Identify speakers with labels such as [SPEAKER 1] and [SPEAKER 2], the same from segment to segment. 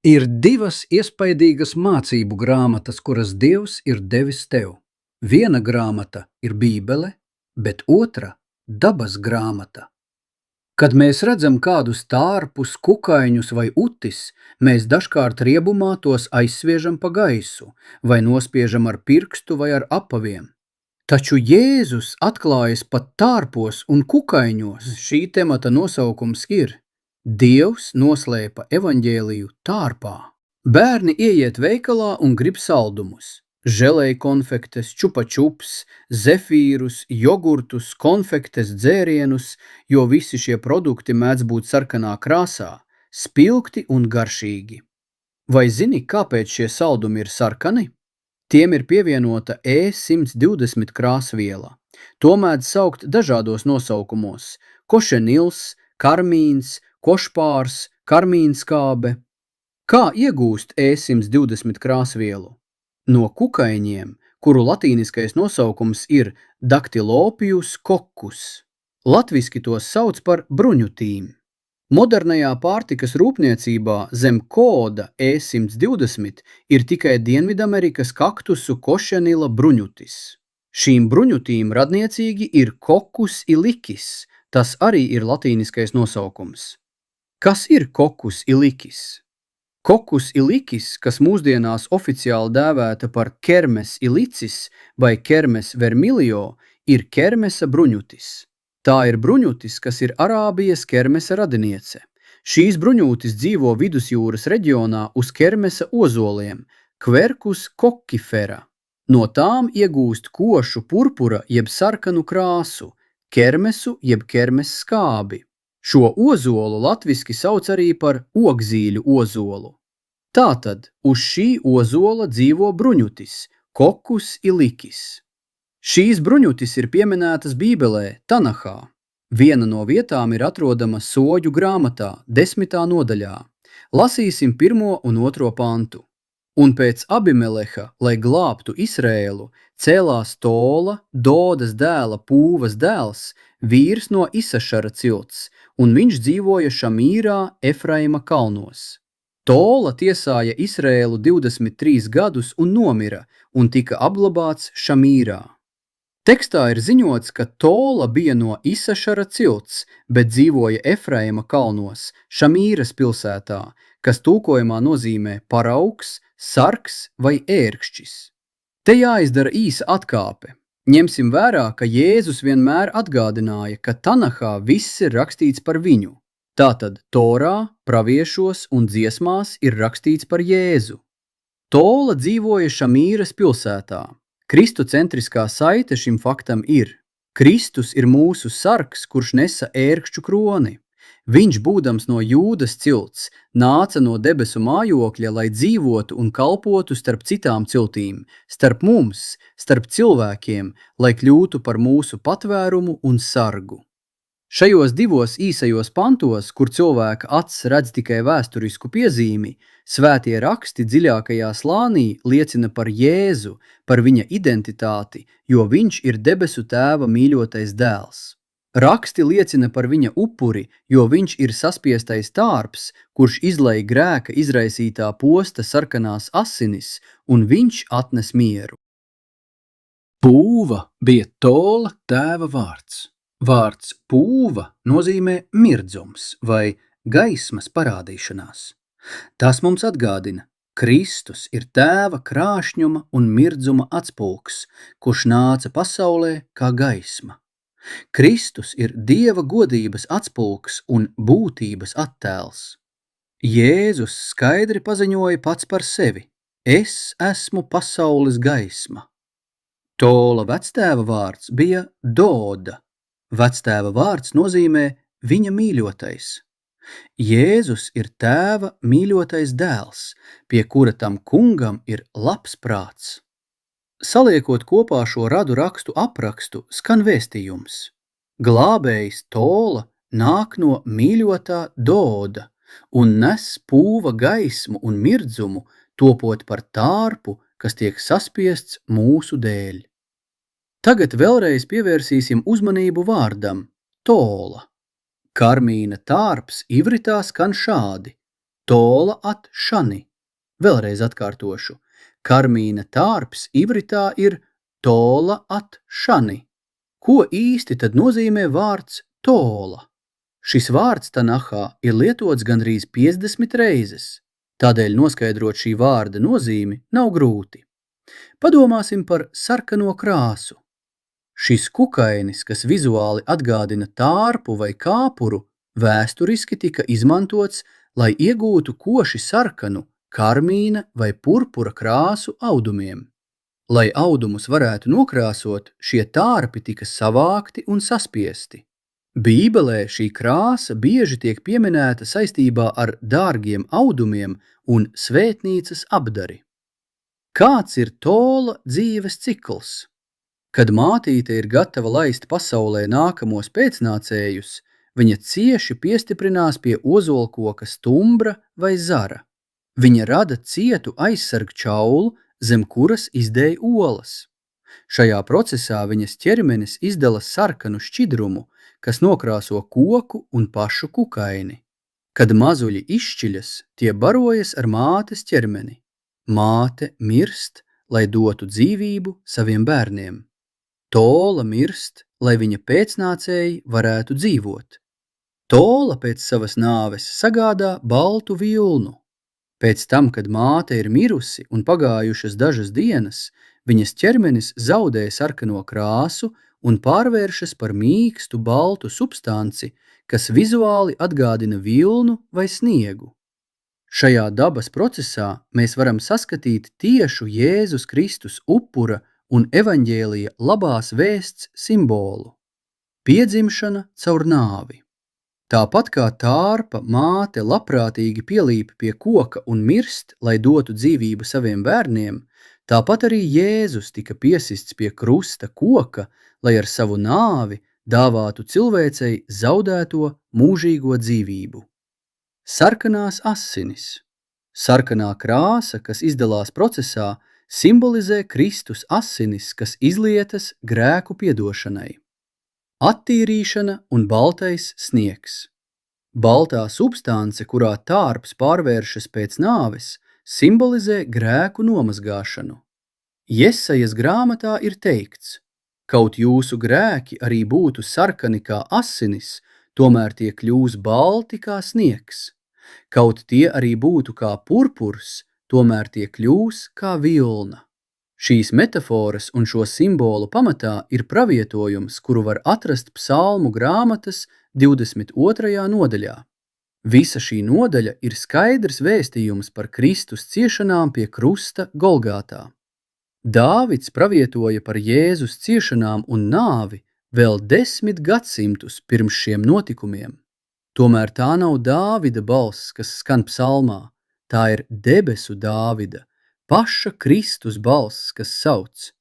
[SPEAKER 1] Ir divas iespaidīgas mācību grāmatas, kuras Dievs ir devis tev. Viena grāmata ir Bībele, bet otra – dabas grāmata. Kad mēs redzam kādus tārpus, kukaiņus vai utis, mēs dažkārt riebumā tos aizsviežam pa gaisu vai nospiežam ar pirkstu vai ar apaviem. Taču Jēzus atklājas pat tārpos un kukaiņos. Šī temata nosaukums ir Dievs noslēpa evaņģēliju tārpā. Bērni ieiet veikalā un grib saldumus. Želeja konfektes, čupa-čups, zefīrus, jogurtus, konfektes, dzērienus, jo visi šie produkti mēdz būt sarkanā krāsā, spilgti un garšīgi. Vai zini, kāpēc šie saldumi ir sarkani? Tiem ir pievienota E120 krāsviela. To mēdz saukt dažādos nosaukumos – košenils, karmīns, košpārs, karmīnskābe. Kā iegūst E120 krāsvielu? No kukaiņiem, kuru latīniskais nosaukums ir Dactylopius coccus. Latviski tos sauc par bruņutīm. Modernajā pārtikas rūpniecībā zem koda E120 ir tikai Dienvidamerikas kaktusu košenila bruņutis. Šīm bruņutīm radniecīgi ir Coccus ilicis, tas arī ir latīniskais nosaukums. Kas ir Coccus ilicis? Coccus ilicis, kas mūsdienās oficiāli dēvēta par Kermes ilicis vai Kermes vermilio, ir Kermesa bruņutis. Tā ir bruņutis, kas ir Arābijas Kermesa radiniece. Šīs bruņutis dzīvo Vidusjūras reģionā uz Kermesa ozoliem, Quercus coccifera. No tām iegūst košu purpura jeb sarkanu krāsu, kermesu jeb kermes skābi. Šo ozolu latviski sauc arī par ogzīļu ozolu. Tātad uz šī ozola dzīvo bruņutis, Coccus ilicis. Šīs bruņutis ir pieminētas Bībelē, Tanahā. Viena no vietām ir atrodama Soģu grāmatā, 10. nodaļā. Lasīsim 1. un 2. pantu. Un pēc Abimeleha, lai glābtu Izrēlu, cēlās Tola, Dodas dēla Pūvas dēls, vīrs no Isašara cilts, un viņš dzīvoja Šamīrā, Efraima kalnos. Tola tiesāja Izrēlu 23 gadus un nomira, un tika apglabāts Šamīrā. Tekstā ir ziņots, ka Tola bija no Isašara cilts, bet dzīvoja Efraima kalnos, Šamīras pilsētā, kas tulkojumā nozīmē paraugs, sarks vai ērkšķis. Te jāizdara īsa atkāpe. Ņemsim vērā, ka Jēzus vienmēr atgādināja, ka Tanahā viss ir rakstīts par viņu. Tātad Torā, praviešos un dziesmās ir rakstīts par Jēzu. Tola dzīvoja Šamīras pilsētā. Kristocentriskā saite šim faktam ir. Kristus ir mūsu sargs, kurš nesa ērkšķu kroni. Viņš, būdams no Jūdas cilts, nāca no debesu mājokļa, lai dzīvotu un kalpotu starp citām ciltīm, starp mums, starp cilvēkiem, lai kļūtu par mūsu patvērumu un sargu. Šajos divos īsajos pantos, kur cilvēka acs redz tikai vēsturisku piezīmi, svētie raksti dziļākajā slānī liecina par Jēzu, par viņa identitāti, jo viņš ir debesu tēva mīļotais dēls. Raksti liecina par viņa upuri, jo viņš ir saspiestais tārps, kurš izlej grēka izraisītā posta sarkanās asinis, un viņš atnes mieru. Pūva bija Tola tēva vārds. Vārds pūva nozīmē mirdzums vai gaismas parādīšanās. Tas mums atgādina, Kristus ir tēva krāšņuma un mirdzuma atspulks, kurš nāca pasaulē kā gaisma. Kristus ir Dieva godības atspulks un būtības attēls. Jēzus skaidri paziņoja pats par sevi: Es esmu pasaules gaisma. Tola vectēva vārds bija Doda. Vectēva vārds nozīmē viņa mīļotais. Jēzus ir tēva mīļotais dēls, pie kura tam kungam ir labs prāts. Saliekot kopā šo radu rakstu aprakstu, skan vēstījums. Glābējs Tola nāk no mīļotā Doda un nes pūva gaismu un mirdzumu, topot par tārpu, kas tiek saspiests mūsu dēļ. Tagad vēlreiz pievērsīsim uzmanību vārdam Tola. Karmīna tārps ivritā skan šādi: tola at šani. Vēlreiz atkārtošu. Karmīna tārps ivritā ir tola at šani. Ko īsti tad nozīmē vārds tola? Šis vārds Tanahā ir lietots gandrīz 50 reizes, tādēļ noskaidrot šī vārda nozīmi nav grūti. Padomāsim par sarkano krāsu. Šis kukainis, kas vizuāli atgādina tārpu vai kāpuru, vēsturiski tika izmantots, lai iegūtu koši sarkanu, karmīna vai purpura krāsu audumiem. Lai audumus varētu nokrāsot, šie tārpi tika savākti un saspiesti. Bībelē šī krāsa bieži tiek pieminēta saistībā ar dārgiem audumiem un svētnīcas apdari. Kāds ir tola dzīves cikls? Kad mātīte ir gatava laist pasaulē nākamos pēcnācējus, viņa cieši piestiprinās pie ozolkoka stumbra vai zara. Viņa rada cietu aizsargu čaulu, zem kuras izdēj olas. Šajā procesā viņas ķermenis izdala sarkanu šķidrumu, kas nokrāso koku un pašu kukaini. Kad mazuļi izšķiļas, tie barojas ar mātes ķermeni. Māte mirst, lai dotu dzīvību saviem bērniem. Tola mirst, lai viņa pēcnācēji varētu dzīvot. Tola pēc savas nāves sagādā baltu vilnu. Pēc tam, kad māte ir mirusi un pagājušas dažas dienas, viņas ķermenis zaudē sarkano krāsu un pārvēršas par mīkstu baltu substanci, kas vizuāli atgādina vilnu vai sniegu. Šajā dabas procesā mēs varam saskatīt tiešu Jēzus Kristus upura un evaņģēlija labās vēsts simbolu – piedzimšana caur nāvi. Tāpat kā tārpa māte labprātīgi pielīp pie koka un mirst, lai dotu dzīvību saviem bērniem, tāpat arī Jēzus tika piesists pie krusta koka, lai ar savu nāvi dāvātu cilvēcei zaudēto mūžīgo dzīvību. Sarkanās asinis. Sarkanā krāsa, kas izdalās procesā, simbolizē Kristus asinis, kas izlietas grēku piedošanai. Attīrīšana un baltais sniegs. Baltā substance, kurā tārps pārvēršas pēc nāves, simbolizē grēku nomazgāšanu. Jesajas grāmatā ir teikts: kaut jūsu grēki arī būtu sarkani kā asinis, tomēr tie kļūs balti kā sniegs. Kaut tie arī būtu kā purpurs, tomēr tie kļūs kā vilna. Šīs metaforas un šo simbolu pamatā ir pravietojums, kuru var atrast Psalmu grāmatas 22. nodaļā. Visa šī nodaļa ir skaidrs vēstījums par Kristus ciešanām pie krusta Golgātā. Dāvids pravietoja par Jēzus ciešanām un nāvi vēl 10 gadsimtus pirms šiem notikumiem. Tomēr tā nav Dāvida balss, kas skan psalmā, tā ir debesu Dāvida, paša Kristus balss, kas sauc: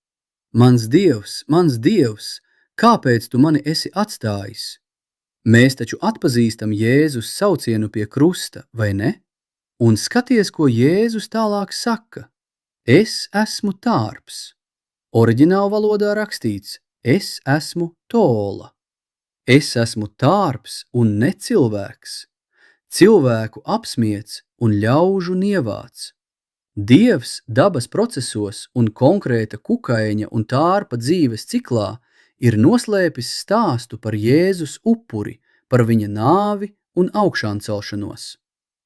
[SPEAKER 1] mans Dievs, kāpēc tu mani esi atstājis? Mēs taču atpazīstam Jēzus saucienu pie krusta, vai ne? Un skaties, ko Jēzus tālāk saka: es esmu tārps. Oriģināla valodā rakstīts: es esmu tola. Es esmu tārps un ne cilvēks. Cilvēku apsmiets un ļaužu nievāts. Dievs dabas procesos un konkrēta kukaiņa un tārpa dzīves ciklā ir noslēpis stāstu par Jēzus upuri, par viņa nāvi un augšāncelšanos.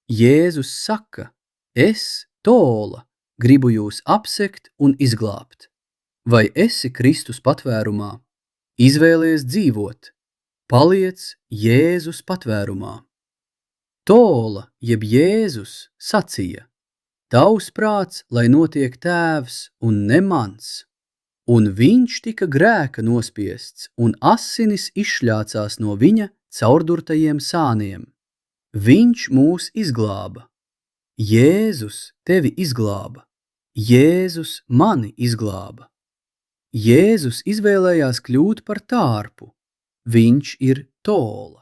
[SPEAKER 1] Jēzus saka: es, tola, gribu jūs apsekt un izglābt. Vai esi Kristus patvērumā? Izvēlies dzīvot. Paliec Jēzus patvērumā. Tola, jeb Jēzus, sacīja: tavs prāts, lai notiek Tēvs un ne mans. Un viņš tika grēka nospiests, un asinis izšļācās no viņa caurdurtajiem sāniem. Viņš mūs izglāba. Jēzus tevi izglāba. Jēzus mani izglāba. Jēzus izvēlējās kļūt par tārpu. Viņš ir tola.